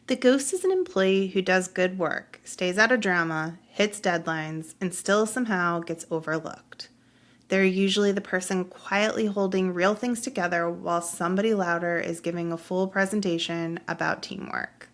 The ghost is an employee who does good work, stays out of drama, hits deadlines, and still somehow gets overlooked. They're usually the person quietly holding real things together while somebody louder is giving a full presentation about teamwork.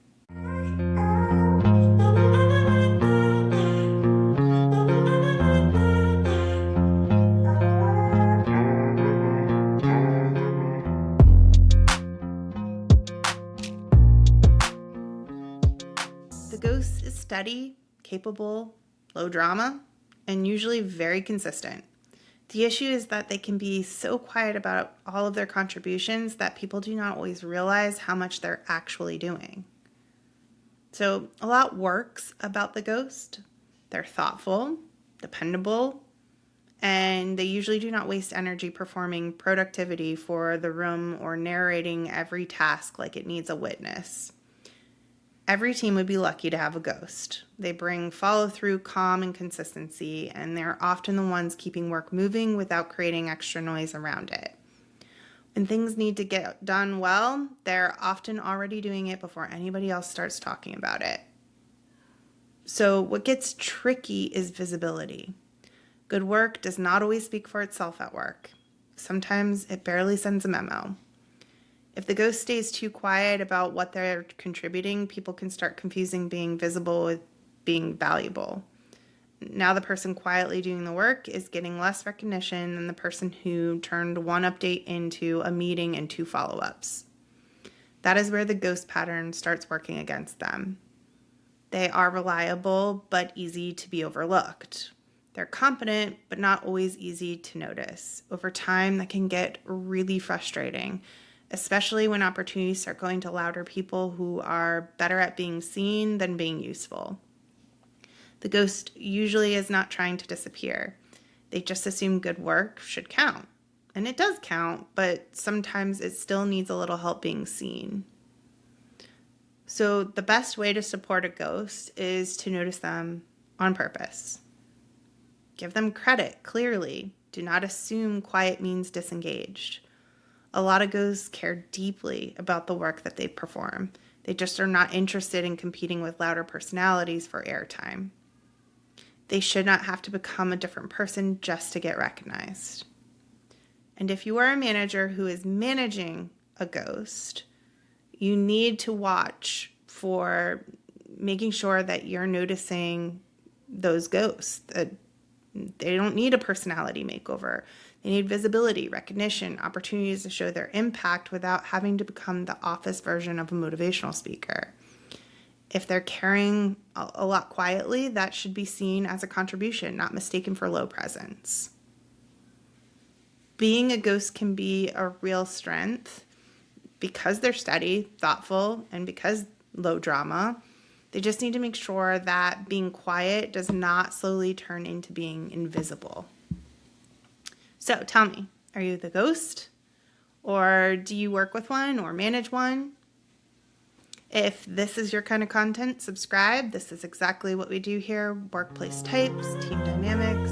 The ghost is steady, capable, low drama, and usually very consistent. The issue is that they can be so quiet about all of their contributions that people do not always realize how much they're actually doing. So, a lot works about the ghost. They're thoughtful, dependable, and they usually do not waste energy performing productivity for the room or narrating every task like it needs a witness. Every team would be lucky to have a ghost. They bring follow through, calm, and consistency, and they're often the ones keeping work moving without creating extra noise around it. When things need to get done well, they're often already doing it before anybody else starts talking about it. So, what gets tricky is visibility. Good work does not always speak for itself at work. Sometimes it barely sends a memo. If the ghost stays too quiet about what they're contributing, people can start confusing being visible with being valuable. Now the person quietly doing the work is getting less recognition than the person who turned one update into a meeting and 2 follow-ups. That is where the ghost pattern starts working against them. They are reliable but easy to be overlooked. They're competent but not always easy to notice. Over time, that can get really frustrating, especially when opportunities start going to louder people who are better at being seen than being useful. The ghost usually is not trying to disappear. They just assume good work should count. And it does count, but sometimes it still needs a little help being seen. So the best way to support a ghost is to notice them on purpose. Give them credit clearly. Do not assume quiet means disengaged. A lot of ghosts care deeply about the work that they perform. They just are not interested in competing with louder personalities for airtime. They should not have to become a different person just to get recognized. And if you are a manager who is managing a ghost, you need to watch for making sure that you're noticing those ghosts. That they don't need a personality makeover. They need visibility, recognition, opportunities to show their impact without having to become the office version of a motivational speaker. If they're carrying a lot quietly, that should be seen as a contribution, not mistaken for low presence. Being a ghost can be a real strength because they're steady, thoughtful, and because low drama. They just need to make sure that being quiet does not slowly turn into being invisible. So tell me, are you the ghost? Or do you work with one or manage one? If this is your kind of content, subscribe. This is exactly what we do here. Workplace types, team dynamics,